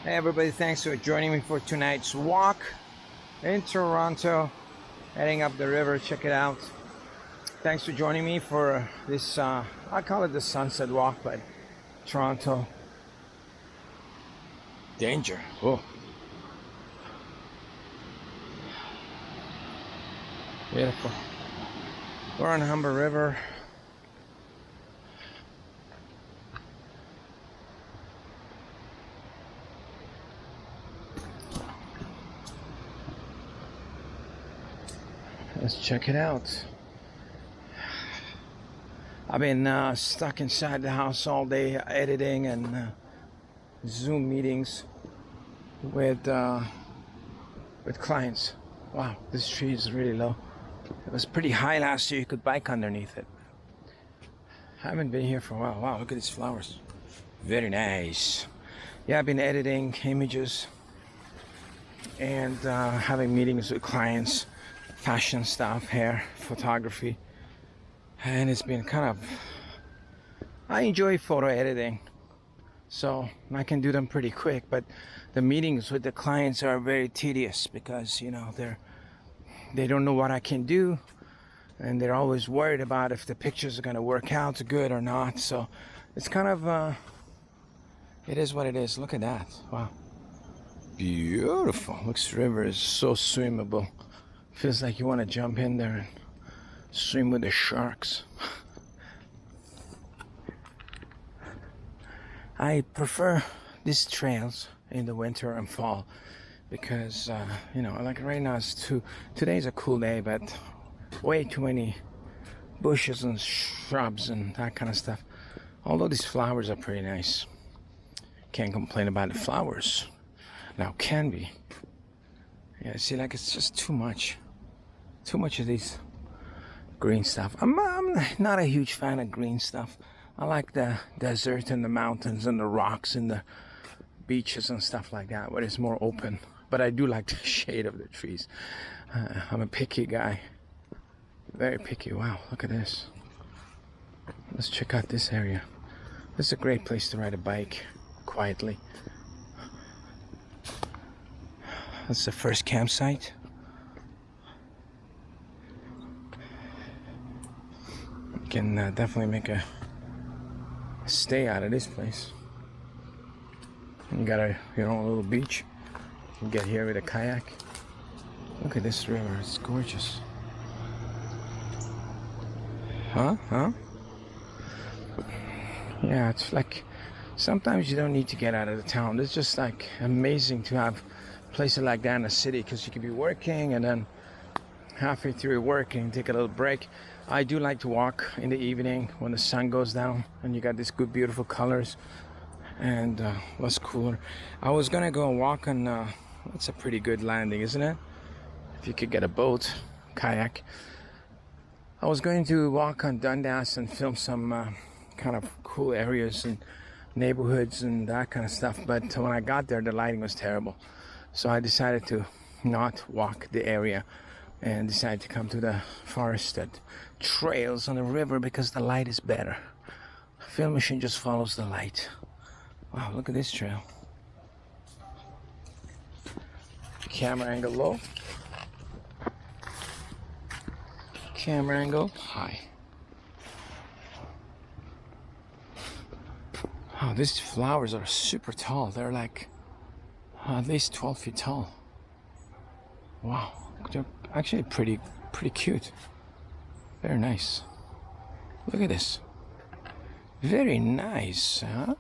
Hey everybody, thanks for joining me for tonight's walk in Toronto, heading up the river. Check it out. Thanks for joining me for this, I call it the sunset walk, but Toronto. Danger. Oh, beautiful. We're on Humber River. Let's check it out. I've been stuck inside the house all day editing and Zoom meetings with clients. Wow, this tree is really low. It was pretty high last year. You could bike underneath it. I haven't been here for a while. Wow, look at these flowers. Very nice. Yeah, I've been editing images and having meetings with clients, fashion stuff, hair, photography. And it's been kind of, I enjoy photo editing, so I can do them pretty quick, but the meetings with the clients are very tedious because, you know, they don't know what I can do, and they're always worried about if the pictures are going to work out good or not. So it's kind of, it is what it is. Look at that. Wow. Beautiful. Looks river is so swimmable. Feels like you want to jump in there and swim with the sharks. I prefer these trails in the winter and fall because, you know, like right now today's a cool day, but way too many bushes and shrubs and that kind of stuff. Although these flowers are pretty nice. Can't complain about the flowers. Now can be. Yeah, see, like it's just too much. Too much of these green stuff. I'm not a huge fan of green stuff. I like the desert and the mountains and the rocks and the beaches and stuff like that, where it's more open. But I do like the shade of the trees. I'm a picky guy. Very picky. Wow, look at this. Let's check out this area. This is a great place to ride a bike quietly. That's the first campsite. You can definitely make a stay out of this place. You got your own little beach. You can get here with a kayak. Look at this river, it's gorgeous. Huh? Yeah, it's like sometimes you don't need to get out of the town. It's just like amazing to have places like that in a city, because you can be working and then halfway through working, take a little break. I do like to walk in the evening when the sun goes down and you got these good, beautiful colors and less cooler. I was gonna go walk on, that's a pretty good landing, isn't it? If you could get a boat, kayak. I was going to walk on Dundas and film some kind of cool areas and neighborhoods and that kind of stuff, but when I got there, the lighting was terrible. So I decided to not walk the area and decided to come to the forested trails on the river because the light is better. Film machine just follows the light. Wow, look at this trail. Camera angle low. Camera angle high. Oh, these flowers are super tall. They're like at least 12 feet tall. Wow, they're actually pretty cute. Very nice. Look at this. Very nice, huh?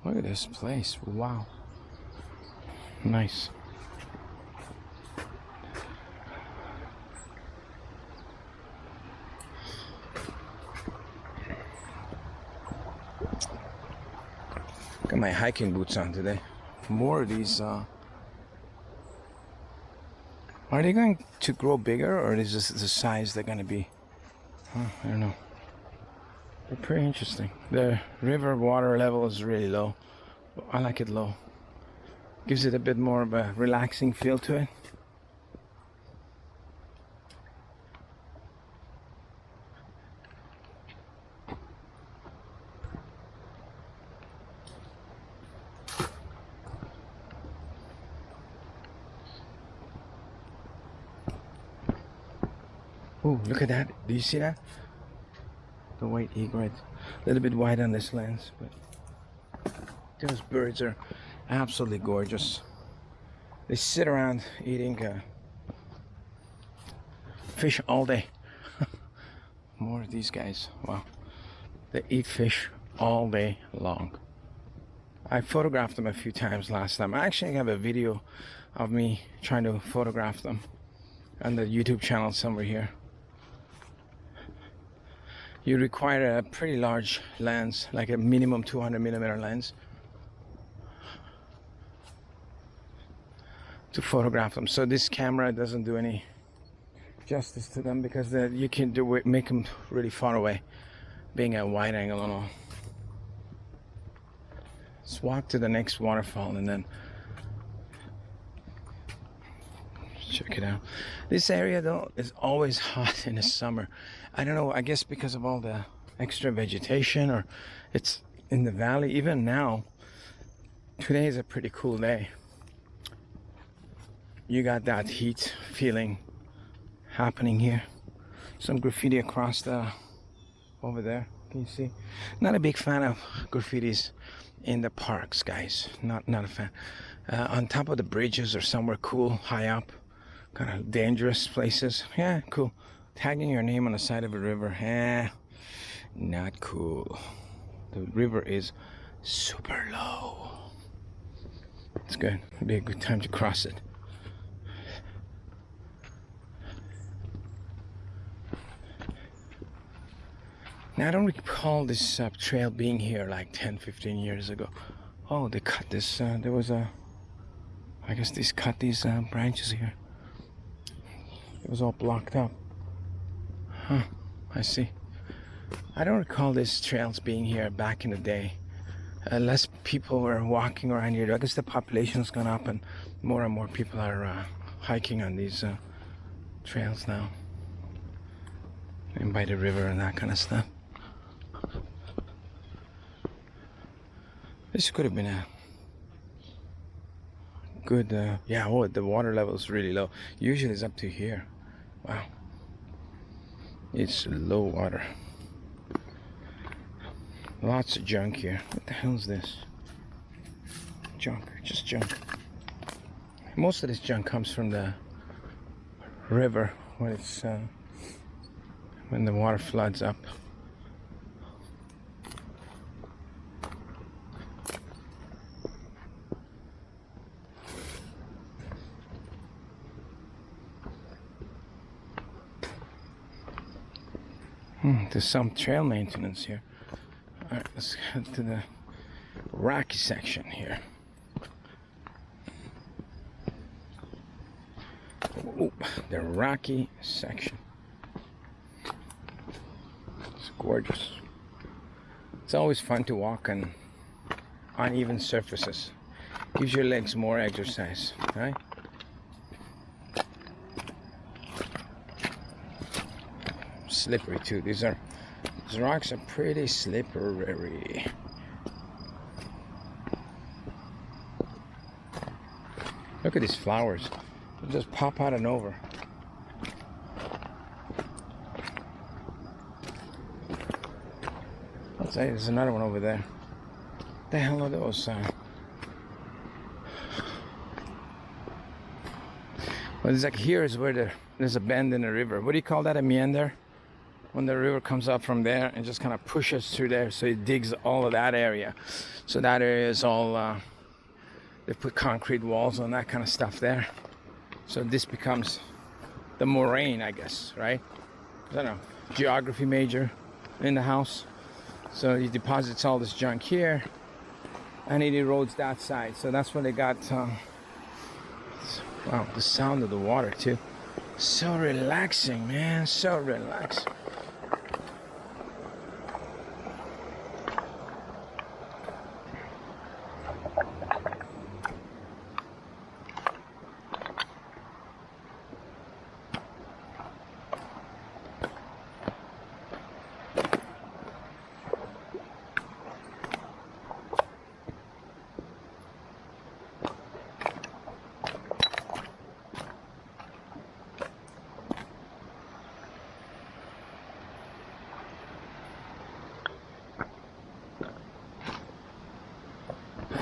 Look at this place. Wow. Nice. Got my hiking boots on today. More of these. Are they going to grow bigger, or is this the size they're going to be? I don't know. They're pretty interesting. The river water level is really low. I like it low. Gives it a bit more of a relaxing feel to it. Oh, look at that. Do you see that? The white egret. A little bit wide on this lens, but those birds are absolutely gorgeous. They sit around eating fish all day. More of these guys. Wow. They eat fish all day long. I photographed them a few times last time. I actually have a video of me trying to photograph them on the YouTube channel somewhere here. You require a pretty large lens, like a minimum 200mm lens, to photograph them. So this camera doesn't do any justice to them, because you can make them really far away, being a wide angle and all. Let's walk to the next waterfall and then check it out. This area though is always hot in the summer. I don't know, I guess because of all the extra vegetation, or it's in the valley. Even now, today is a pretty cool day. You got that heat feeling happening here. Some graffiti across the over there. Can you see? Not a big fan of graffitis in the parks, guys. Not a fan. On top of the bridges or somewhere cool, high up, kind of dangerous places. Yeah, cool. Tagging your name on the side of a river. Not cool. The river is super low. It's good. It'd be a good time to cross it. Now, I don't recall this trail being here like 10-15 years ago. Oh, they cut this. There was a... I guess they cut these branches here. It was all blocked up. Huh, I see. I don't recall these trails being here back in the day. Less people were walking around here. I guess the population's gone up and more people are hiking on these trails now. And by the river and that kind of stuff. This could have been a good, yeah, oh, the water level is really low. Usually it's up to here. Wow. It's low water. Lots of junk here. What the hell is this? Junk, just junk. Most of this junk comes from the river when it's, when the water floods up. There's some trail maintenance here. Alright, let's head to the rocky section here. Oh, the rocky section. It's gorgeous. It's always fun to walk on uneven surfaces. Gives your legs more exercise, right? Slippery too. These rocks are pretty slippery. Look at these flowers. They just pop out of nowhere. I'll say there's another one over there. What the hell are those? Well, it's like here is where there's a bend in the river. What do you call that? A meander? When the river comes up from there and just kind of pushes through there, so it digs all of that area. So that area is all, they put concrete walls on that kind of stuff there. So this becomes the moraine, I guess, right? I don't know, geography major in the house. So he deposits all this junk here and it erodes that side. So that's where they got, wow, the sound of the water too. So relaxing, man, so relaxing.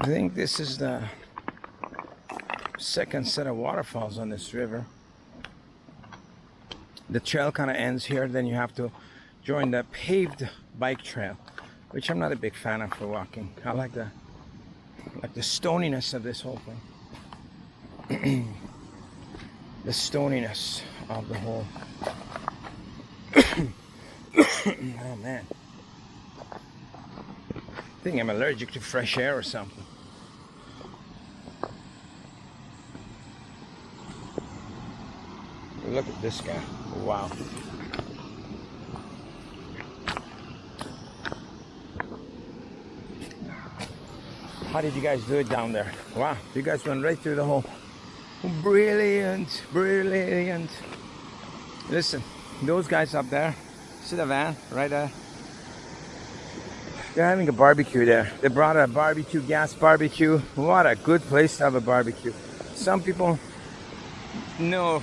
I think this is the second set of waterfalls on this river. The trail kind of ends here, then you have to join the paved bike trail, which I'm not a big fan of for walking. I like the stoniness of this whole thing. The stoniness of the whole. Oh man, I think I'm allergic to fresh air or something. Look at this guy. Wow. How did you guys do it down there? Wow, you guys went right through the hole. Brilliant, brilliant. Listen, those guys up there, see the van right there? They're having a barbecue there. They brought a barbecue, gas barbecue. What a good place to have a barbecue. Some people know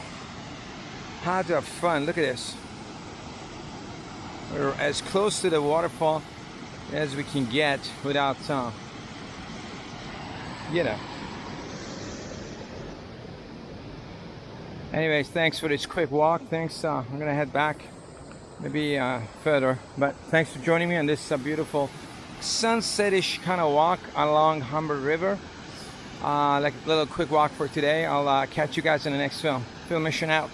how to have fun. Look at this. We're as close to the waterfall as we can get without, you know. Anyways, thanks for this quick walk. Thanks. I'm gonna head back, maybe further. But thanks for joining me on this beautiful sunset-ish kind of walk along Humber River. Like a little quick walk for today. I'll catch you guys in the next film. Film mission out.